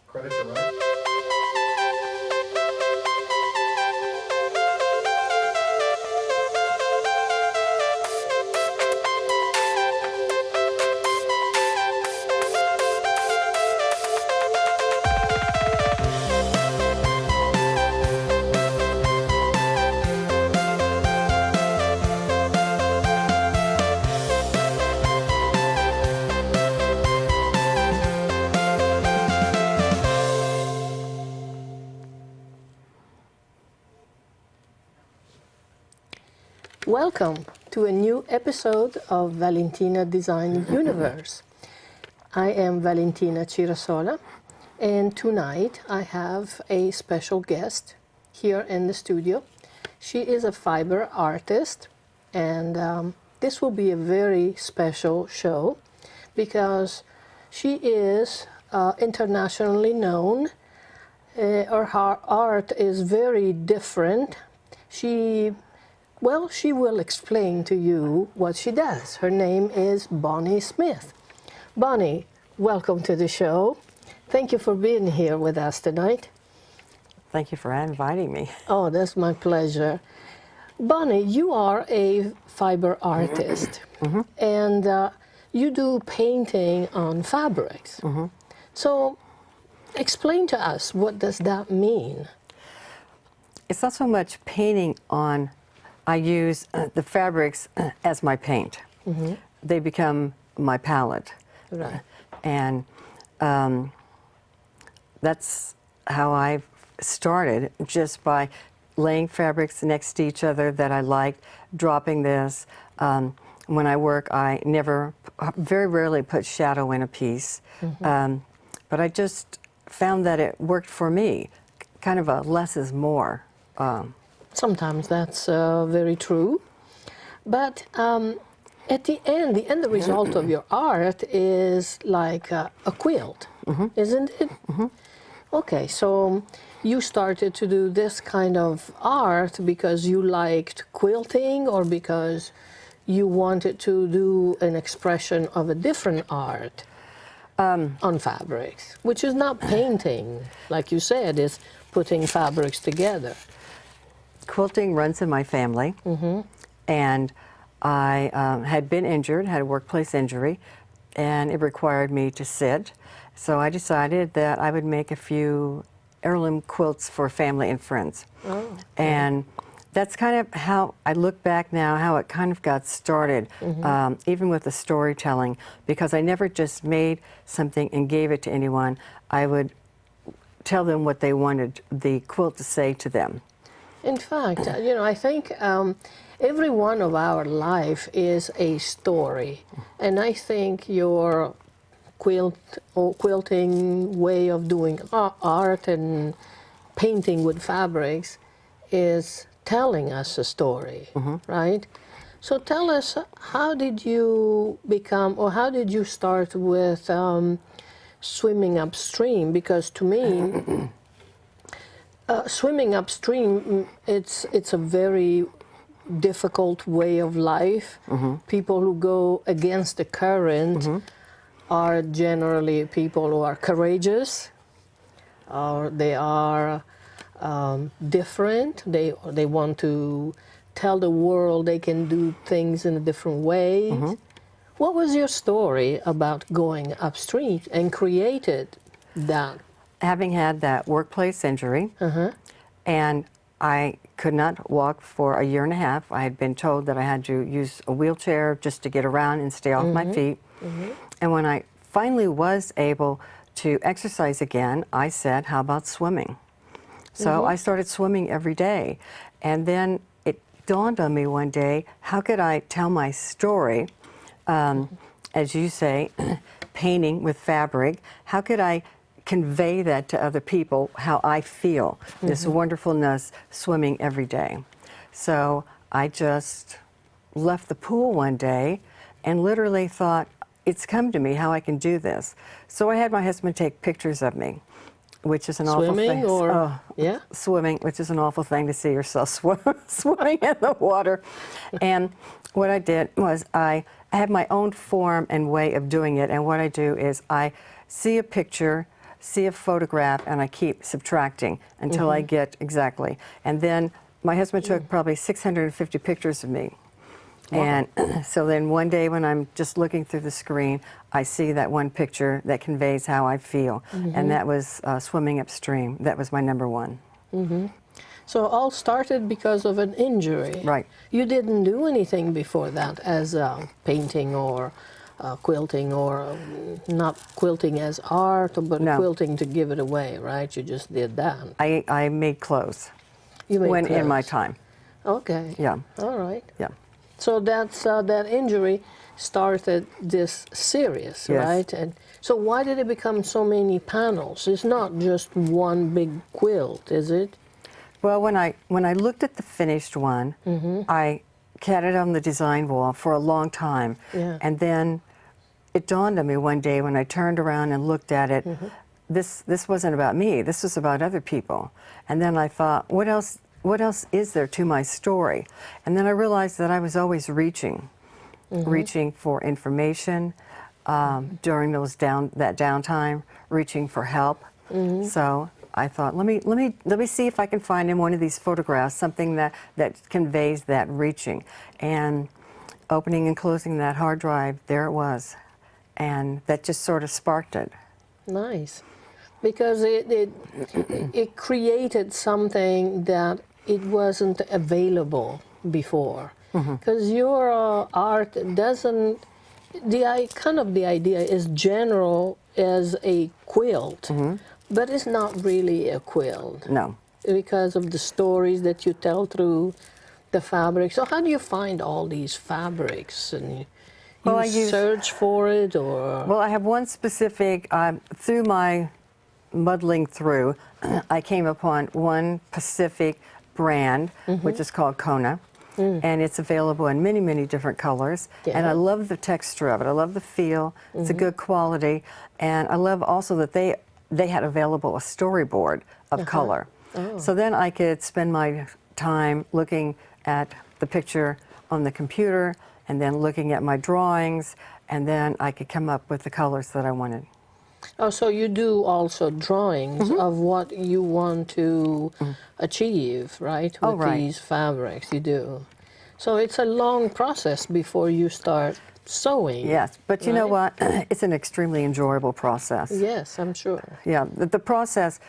Credits are right. Welcome to a new episode of Valentina Design Universe. I am Valentina Cirasola, and tonight I have a special guest here in the studio. She is a fiber artist, and this will be a very special show because she is internationally known. Her art is very different. She will explain to you what she does. Her name is Bonnie Smith. Bonnie, welcome to the show. Thank you for being here with us tonight. Thank you for inviting me. Oh, that's my pleasure. Bonnie, you are a fiber artist, and you do painting on fabrics. So explain to us, what does that mean? It's not so much painting on, I use the fabrics as my paint. They become my palette. Right. And that's how I started, just by laying fabrics next to each other that I liked, dropping this. When I work, I very rarely put shadow in a piece. But I just found that it worked for me, kind of a less is more. Sometimes that's very true, but at the end result of your art is like a quilt, isn't it? Okay, so you started to do this kind of art because you liked quilting, or because you wanted to do an expression of a different art on fabrics, which is not painting, like you said, is putting fabrics together. Quilting runs in my family, and I had been injured, had a workplace injury, and it required me to sit. So I decided that I would make a few heirloom quilts for family and friends. Oh, okay. And that's kind of how I look back now, how it kind of got started, even with the storytelling, because I never just made something and gave it to anyone. I would tell them what they wanted the quilt to say to them. In fact, you know, I think every one of our life is a story, and I think your quilting way of doing art and painting with fabrics is telling us a story, right? So tell us, how did you become, or how did you start with swimming upstream? Because to me, swimming upstream, it's a very difficult way of life. People who go against the current are generally people who are courageous, or they are different. They want to tell the world they can do things in a different way. What was your story about going upstream and created that? Having had that workplace injury, and I could not walk for a year and a half. I had been told that I had to use a wheelchair just to get around and stay off my feet. And when I finally was able to exercise again, I said, how about swimming? So I started swimming every day. And then it dawned on me one day, how could I tell my story, as you say, painting with fabric? How could I convey that to other people, how I feel, this wonderfulness swimming every day? So I just left the pool one day and literally thought, it's come to me how I can do this. So I had my husband take pictures of me, which is an awful thing. Swimming, which is an awful thing to see yourself swimming in the water. And what I did was I have my own form and way of doing it, and what I do is I see a picture, see a photograph, and I keep subtracting until I get exactly. And then my husband took probably 650 pictures of me. Wow. And so then one day when I'm just looking through the screen, I see that one picture that conveys how I feel. And that was swimming upstream. That was my #1. So it all started because of an injury. Right. You didn't do anything before that as painting or quilting, or not quilting as art, but No. quilting to give it away, right? You just did that. I made clothes. You made when in my clothes. time. Okay. Yeah. All right. Yeah. So that's that injury started this series, Yes. right? And so why did it become so many panels? It's not just one big quilt, is it? Well, when I looked at the finished one, I had it on the design wall for a long time. Yeah. And then it dawned on me one day when I turned around and looked at it, this wasn't about me, this was about other people. And then I thought, what else is there to my story? And then I realized that I was always reaching for information during that downtime, reaching for help. So I thought, let me see if I can find in one of these photographs something that conveys that reaching. And opening and closing that hard drive, there it was. And that just sort of sparked it. Nice. Because it created something that it wasn't available before. Because your art doesn't, the idea is general as a quilt, but it's not really a quilt. No. Because of the stories that you tell through the fabric. So how do you find all these fabrics? And you search for it, or? Well, I have one specific, through my muddling through, I came upon one specific brand, which is called Kona. And it's available in many, many different colors. Yeah. And I love the texture of it. I love the feel. It's a good quality. And I love also that they had available a storyboard of color. Oh. So then I could spend my time looking at the picture on the computer and then looking at my drawings, and then I could come up with the colors that I wanted. Oh, so you do also drawings of what you want to achieve, right? With these fabrics, you do. So it's a long process before you start sewing. Yes, but you know what? It's an extremely enjoyable process. Yes, I'm sure. Yeah, the process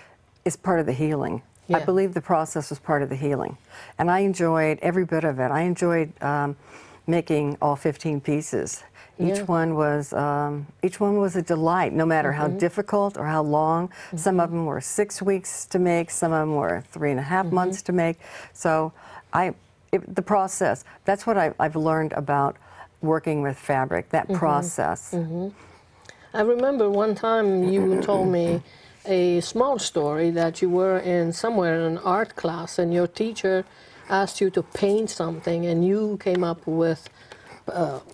is part of the healing. I Yeah. believe the process was part of the healing. And I enjoyed every bit of it. I enjoyed making all 15 pieces. Each one was a delight, no matter how difficult or how long. Some of them were 6 weeks to make, some of them were 3.5 months to make. So the process, that's what I've learned about working with fabric, that process. I remember one time you told me a small story that you were somewhere in an art class and your teacher asked you to paint something, and you came up with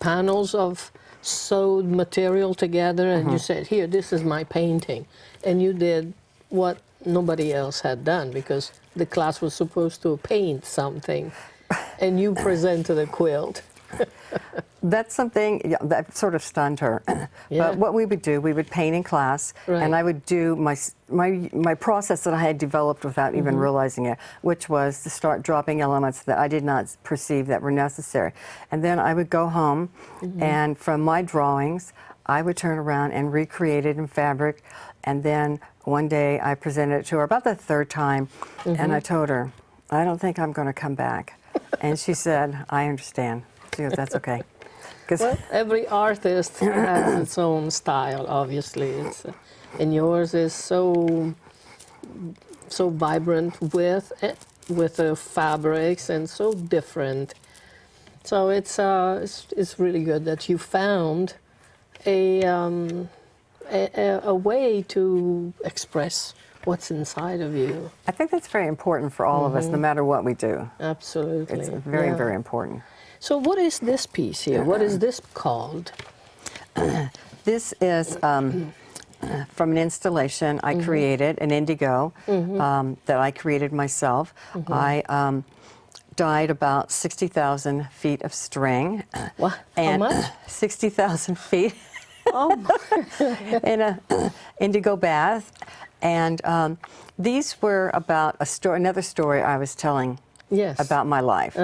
panels of sewed material together, and you said, here, this is my painting. And you did what nobody else had done, because the class was supposed to paint something, and you presented a quilt. That's something that sort of stunned her. But what we would do, we would paint in class, and I would do my process that I had developed without even realizing it, which was to start dropping elements that I did not perceive that were necessary. And then I would go home, and from my drawings, I would turn around and recreate it in fabric. And then one day I presented it to her about the 3rd time, and I told her, I don't think I'm going to come back. And she said, I understand. She goes, that's okay. Well, every artist has its own style, obviously. And yours is so vibrant with the fabrics and so different. So it's really good that you found a way to express what's inside of you. I think that's very important for all of us, no matter what we do. Absolutely. It's very, very important. So what is this piece here? What is this called? This is from an installation I created, an indigo, that I created myself. I dyed about 60,000 feet of string. What? And How much? 60,000 feet. Oh, In an indigo bath. And these were about another story I was telling Yes. about my life.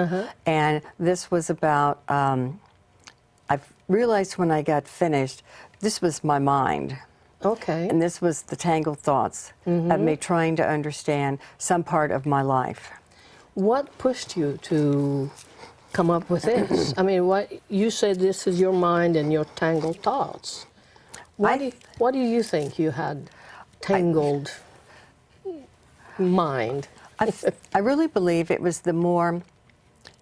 And this was about, I've realized when I got finished, this was my mind. Okay. And this was the tangled thoughts of me trying to understand some part of my life. What pushed you to come up with this? I mean, you said this is your mind and your tangled thoughts. Why do you think you had tangled mind? I really believe it was the more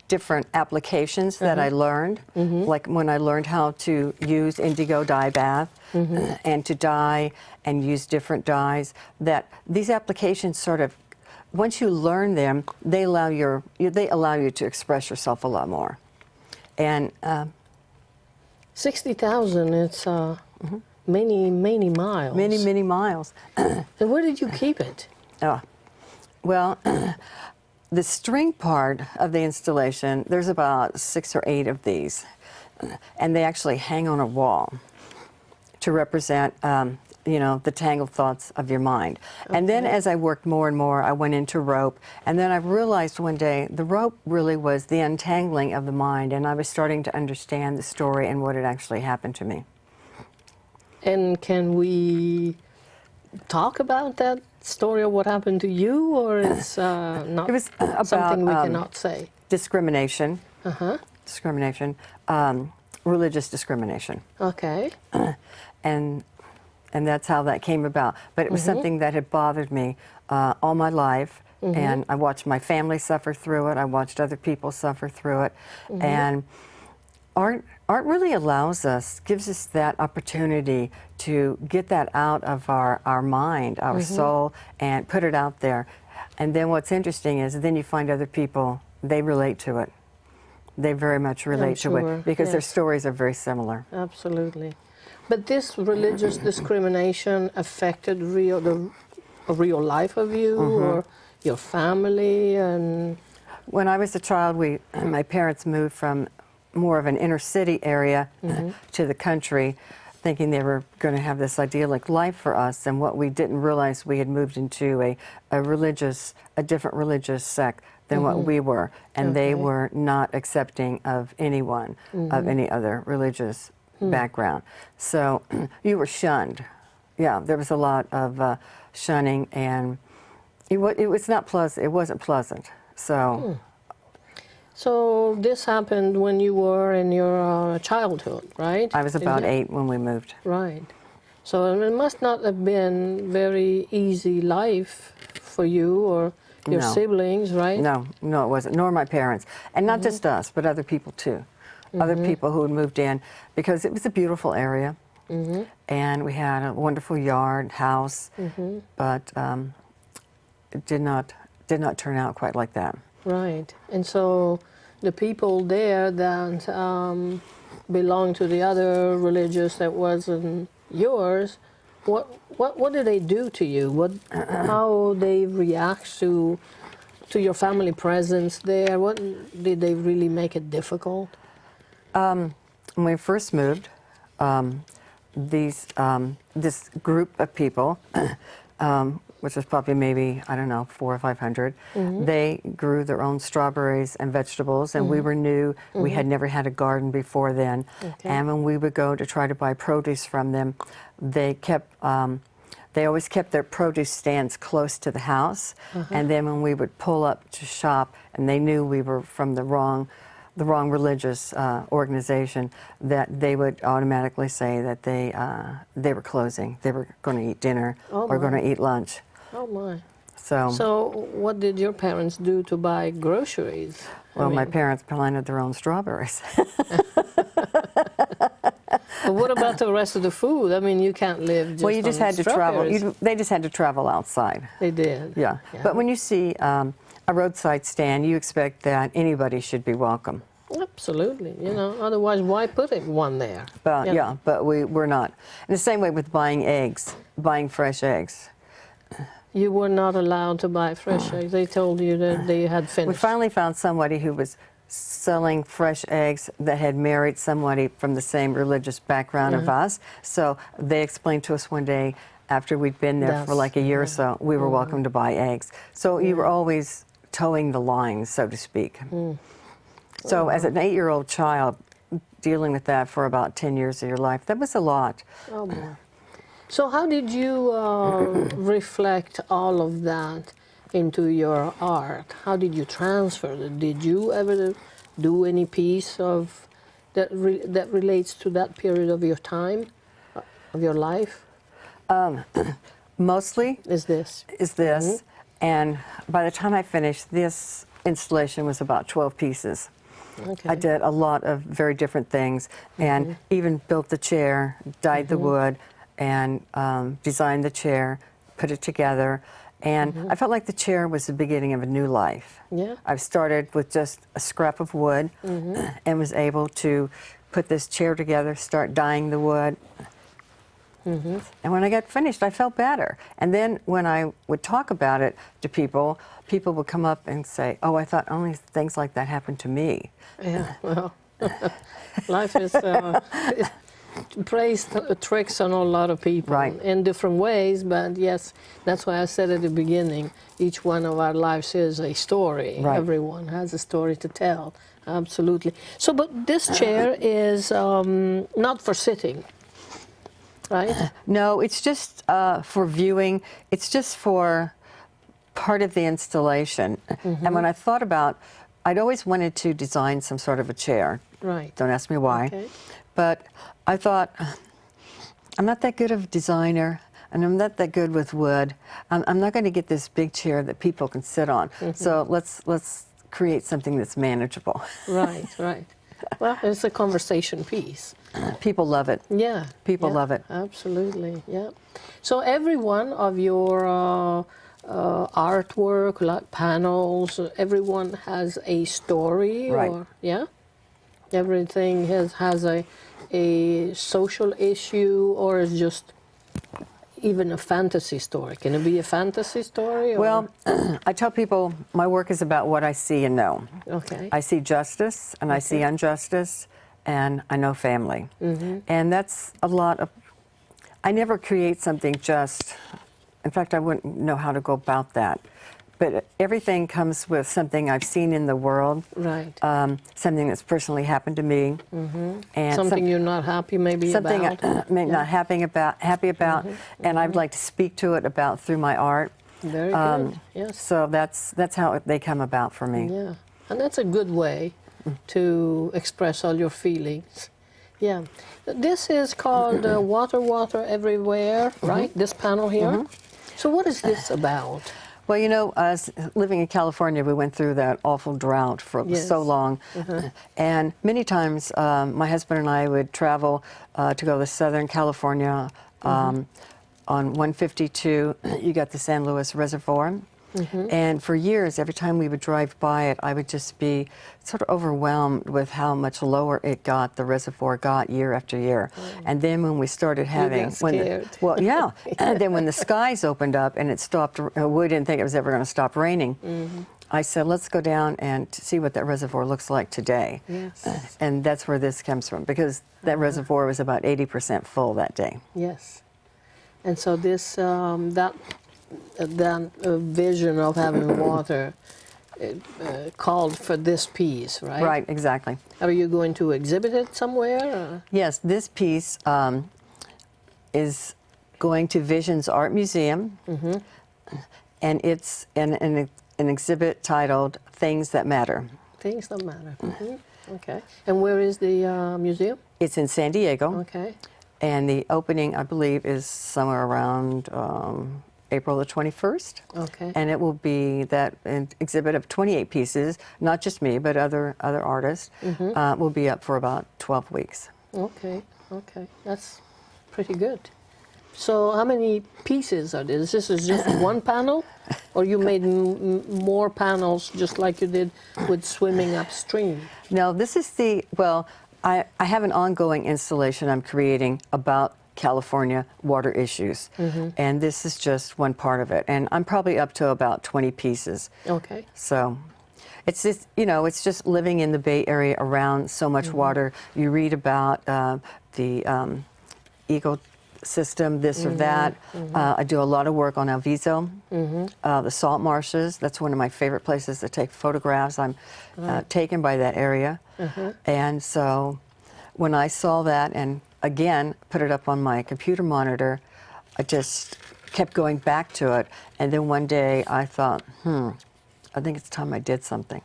different applications that I learned, like when I learned how to use indigo dye bath and to dye and use different dyes, that these applications sort of, once you learn them, they allow you to express yourself a lot more. And 60,000, it's many, many miles. many, many miles. And where did you keep it? Well, the string part of the installation, there's about 6 or 8 of these, and they actually hang on a wall to represent, you know, the tangled thoughts of your mind. Okay. And then as I worked more and more, I went into rope, and then I realized one day the rope really was the untangling of the mind, and I was starting to understand the story and what had actually happened to me. And can we talk about that story of what happened to you, or it's not it was about, something we cannot say? Discrimination. Discrimination. Religious discrimination. Okay. And that's how that came about. But it was something that had bothered me all my life, and I watched my family suffer through it. I watched other people suffer through it, and art really allows us, gives us that opportunity to get that out of our mind, our soul, and put it out there. And then what's interesting is then you find other people, they relate to it. They very much relate to it because their stories are very similar. Absolutely. But this religious discrimination affected the real life of you or your family? And when I was a child, my parents moved from more of an inner city area to the country, thinking they were going to have this idyllic life for us, and what we didn't realize, we had moved into a different religious sect than what we were, and they were not accepting of anyone of any other religious background. So you were shunned. Yeah, there was a lot of shunning, and it was not pleasant. It wasn't pleasant. So. So this happened when you were in your childhood, right? I was about 8 when we moved. Right. So it must not have been very easy life for you or your siblings, right? No, it wasn't, nor my parents. And not just us, but other people too. Other people who had moved in, because it was a beautiful area. And we had a wonderful yard, house, but it did not turn out quite like that. Right. And so the people there that belonged to the other religious that wasn't yours, what did they do to you? How they react to your family presence there? What did they really make it difficult? When we first moved, this group of people, which was probably maybe, I don't know, 400 or 500, they grew their own strawberries and vegetables, and we were new. We had never had a garden before then. And when we would go to try to buy produce from them, they always kept their produce stands close to the house. And then when we would pull up to shop, and they knew we were from the wrong religious organization, that they would automatically say that they were closing. They were going to eat dinner or going to eat lunch. Oh my. So what did your parents do to buy groceries? Well, my parents planted their own strawberries. But what about the rest of the food? I mean, you can't live just well, you just had to travel. strawberries. They just had to travel outside. They did. Yeah. But when you see a roadside stand, you expect that anybody should be welcome. Absolutely. You know, otherwise, why put one there? But yeah, but we're not. In the same way with buying eggs, buying fresh eggs. You were not allowed to buy fresh eggs. They told you that they had finished. We finally found somebody who was selling fresh eggs that had married somebody from the same religious background of us. So they explained to us one day, after we'd been there for like a year or so, we were welcome to buy eggs. So you were always towing the line, so to speak. So as an 8-year-old child, dealing with that for about 10 years of your life, that was a lot. Oh boy. So how did you reflect all of that into your art? How did you transfer it? Did you ever do any piece of that that relates to that period of your time, of your life? Mostly Is this? And by the time I finished, this installation was about 12 pieces. Okay. I did a lot of very different things, and even built the chair, dyed the wood, and designed the chair, put it together, and I felt like the chair was the beginning of a new life. Yeah. I started with just a scrap of wood and was able to put this chair together, start dyeing the wood. And when I got finished, I felt better. And then when I would talk about it to people, people would come up and say, "Oh, I thought only things like that happened to me." Yeah, well, life is plays tricks on a lot of people in different ways, but yes, that's why I said at the beginning, each one of our lives is a story. Everyone has a story to tell, absolutely. So, but this chair is not for sitting, right? No, it's just for viewing. It's just for part of the installation. And when I thought about, I'd always wanted to design some sort of a chair. Right. Don't ask me why. Okay. But I thought, I'm not that good of a designer, and I'm not that good with wood. I'm not going to get this big chair that people can sit on. So let's create something that's manageable. Right, right. Well, it's a conversation piece. People love it. Yeah. People love it. Absolutely, yeah. So every one of your artwork, like panels, everyone has a story, or everything has a social issue, or is just even a fantasy story? Can it be a fantasy story? Or? Well, I tell people my work is about what I see and know. Okay. I see justice, and I see injustice, and I know family. And that's a lot of, I never create something just, in fact, I wouldn't know how to go about that. But everything comes with something I've seen in the world, something that's personally happened to me, and something you're not happy maybe something about. not happy about, and I'd like to speak to it about through my art. Very good. Yes. So that's how they come about for me. Yeah, and that's a good way to express all your feelings. Yeah, this is called Water, Water Everywhere, right? This panel here. So what is this about? Well, you know, living in California, we went through that awful drought for so long. And many times, my husband and I would travel to go to Southern California. On 152, you got the San Luis Reservoir. And for years, every time we would drive by it, I would just be sort of overwhelmed with how much lower it got, the reservoir got year after year. And then when we started having, and then when the skies opened up and it stopped, we didn't think it was ever going to stop raining. I said, let's go down and see what that reservoir looks like today. Yes. And that's where this comes from, because that reservoir was about 80% full that day. Yes. And so this, that vision of having water called for this piece, right? Right, exactly. Are you going to exhibit it somewhere? Or? Yes, this piece is going to Vision's Art Museum, and it's an exhibit titled Things That Matter. Things That Matter. Okay. And where is the museum? It's in San Diego. Okay. And the opening, I believe, is somewhere around April the 21st. Okay. And it will be that an exhibit of 28 pieces, not just me, but other artists, will be up for about 12 weeks. Okay, okay. That's pretty good. So how many pieces are this? This is just one panel? Or you made more panels just like you did with Swimming Upstream? No, this is the, well, I have an ongoing installation I'm creating about California water issues. And this is just one part of it. And I'm probably up to about 20 pieces. Okay. So it's just, you know, it's just living in the Bay Area around so much water. You read about the system, this or that. I do a lot of work on Alviso, the salt marshes. That's one of my favorite places to take photographs. I'm taken by that area. And so when I saw that and again put it up on my computer monitor, I just kept going back to it. And then one day I thought, I think it's time I did something.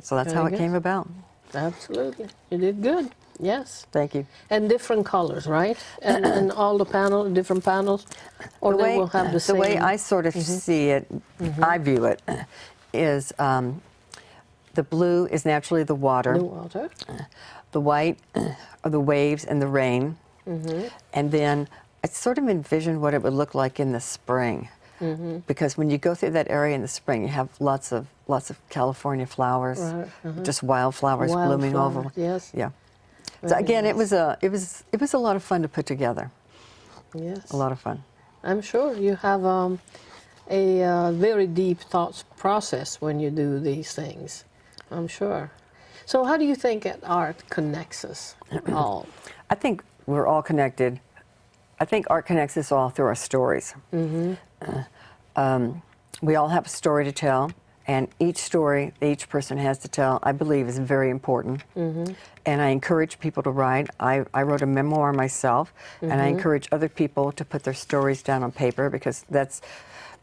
So that's how it came about. Absolutely. You did good. Yes. Thank you. And different colors, right? And all the panels, different panels, or they will have the same. The way I sort of see it, I view it, is the blue is naturally the water. The water. The white are the waves and the rain. And then I sort of envisioned what it would look like in the spring. Because when you go through that area in the spring, you have lots of California flowers, just wildflowers blooming over. Yes. Yeah. So again, it was a lot of fun to put together. Yes. A lot of fun. I'm sure you have a very deep thought process when you do these things. I'm sure. So how do you think that art connects us all? I think we're all connected. I think art connects us all through our stories. We all have a story to tell, and each story that each person has to tell, I believe, is very important. And I encourage people to write. I wrote a memoir myself, and I encourage other people to put their stories down on paper, because that's,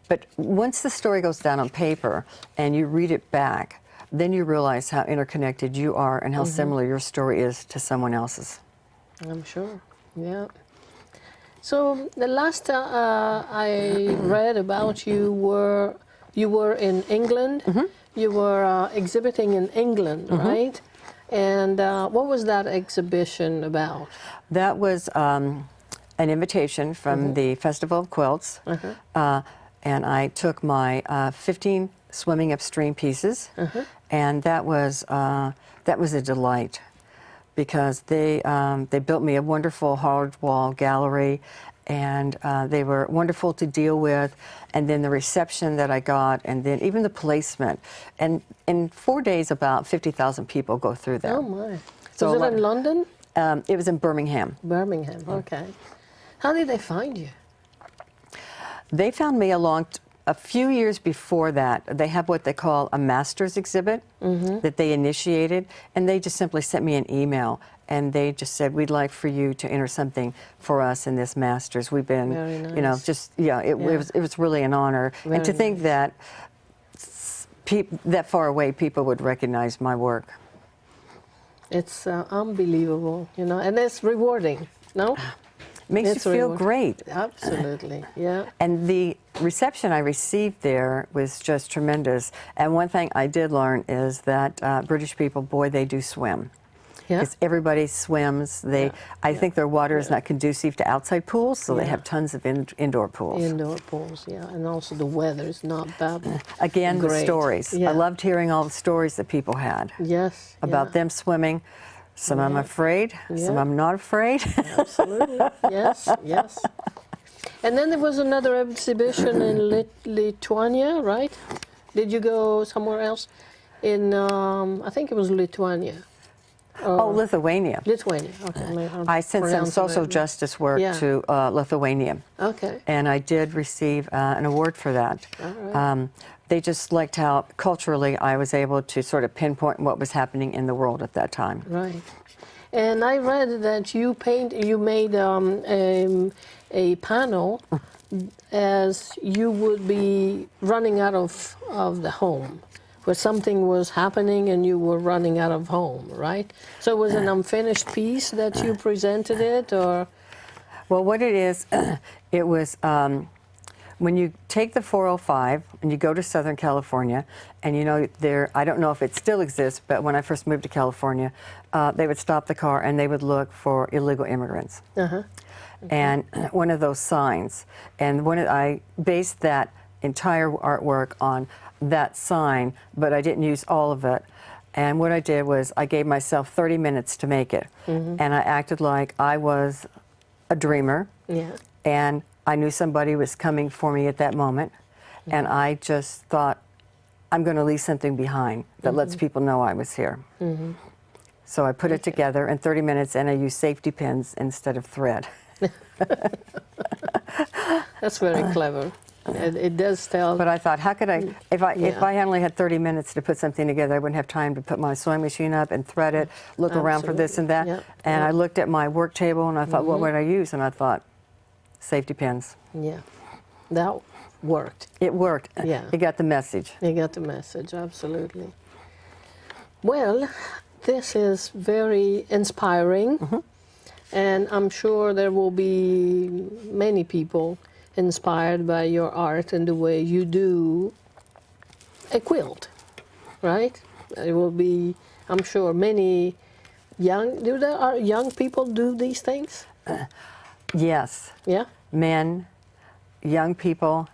but once the story goes down on paper and you read it back, then you realize how interconnected you are and how similar your story is to someone else's. I'm sure, yeah. So the last I read about you were in England. You were exhibiting in England, right? And what was that exhibition about? That was an invitation from the Festival of Quilts, and I took my 15 swimming upstream pieces, and that was a delight. Because they built me a wonderful hard wall gallery, and they were wonderful to deal with, and then the reception that I got, and then even the placement. And in 4 days, about 50,000 people go through there. Oh my. So was it in London? It was in Birmingham. Birmingham, okay. How did they find you? They found me a few years before that. They have what they call a master's exhibit that they initiated, and they just simply sent me an email, and they just said, we'd like for you to enter something for us in this master's. We've been, Very nice. you know, just, it was really an honor. Very and to think nice. that that far away people would recognize my work. It's unbelievable, you know, and it's rewarding, no? Makes you feel great. Absolutely, yeah. And the reception I received there was just tremendous. And one thing I did learn is that British people, boy, they do swim. Yeah. Because everybody swims. I think their water is not conducive to outside pools, so they have tons of indoor pools. Indoor pools, yeah. And also the weather is not that Again, great. the stories. Yeah. I loved hearing all the stories that people had Yes. about them swimming. Some I'm afraid, some I'm not afraid. Absolutely, yes, yes. And then there was another exhibition in Lithuania, right? Did you go somewhere else? In, I think it was Lithuania. Oh, Lithuania. Lithuania, okay. I sent some social justice work to Lithuania. Okay. And I did receive an award for that. All right. They just liked how culturally I was able to sort of pinpoint what was happening in the world at that time. Right. And I read that you made a panel as you would be running out of the home, where something was happening and you were running out of home, right? So it was an unfinished piece that you presented it, or? Well, what it is, it was when you take the 405 and you go to Southern California, and you know, I don't know if it still exists, but when I first moved to California, they would stop the car and they would look for illegal immigrants. And one of those signs, and I based that entire artwork on that sign, but I didn't use all of it. And what I did was I gave myself 30 minutes to make it. And I acted like I was a dreamer. Yeah. And I knew somebody was coming for me at that moment, and I just thought, I'm going to leave something behind that lets people know I was here. So I put it together in 30 minutes, and I used safety pins instead of thread. That's very clever. It does tell. But I thought, how could I, if I only had 30 minutes to put something together, I wouldn't have time to put my sewing machine up and thread it, look around for this and that. Yep. And I looked at my work table and I thought, what would I use? And I thought, safety pins. Yeah, that worked. It worked. Yeah. You got the message. You got the message, absolutely. Well, this is very inspiring, and I'm sure there will be many people inspired by your art and the way you do a quilt, right? There will be, I'm sure, many young people do these things? Yes. Yeah? Men, young people.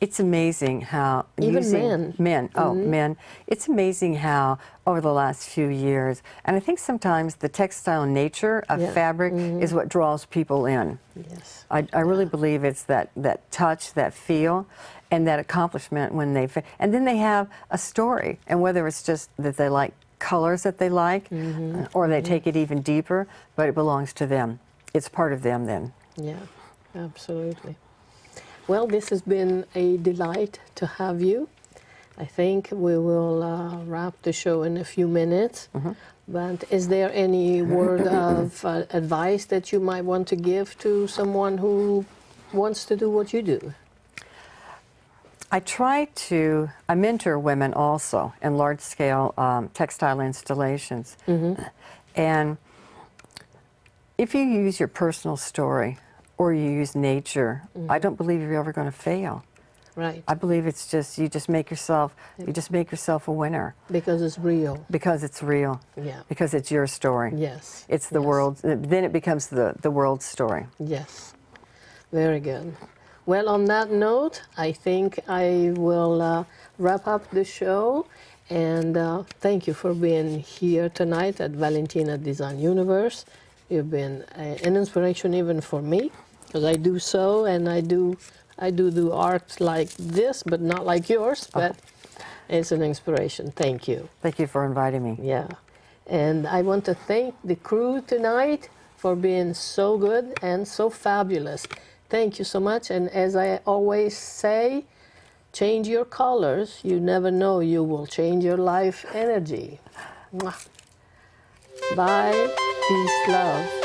It's amazing how Even men. Men. It's amazing how over the last few years, and I think sometimes the textile nature of fabric is what draws people in. Yes. I really believe it's that touch, that feel, and that accomplishment when they, and then they have a story, and whether it's just that they like colors that they like, or they take it even deeper, but it belongs to them. It's part of them then. Yeah, absolutely. Well, this has been a delight to have you. I think we will wrap the show in a few minutes. But is there any word of advice that you might want to give to someone who wants to do what you do? I mentor women also in large-scale textile installations. And if you use your personal story or you use nature, I don't believe you're ever going to fail. Right. I believe it's just, you just make yourself a winner. Because it's real. Because it's real. Yeah. Because it's your story. Yes. It's the world, then it becomes the world's story. Yes. Very good. Well, on that note, I think I will wrap up the show. And thank you for being here tonight at Valentina Design Universe. You've been an inspiration even for me, because I do sew and I do art like this, but not like yours, but it's an inspiration. Thank you. Thank you for inviting me. Yeah. And I want to thank the crew tonight for being so good and so fabulous. Thank you so much. And as I always say, change your colors. You never know, you will change your life energy. Mwah. Bye. Peace, love.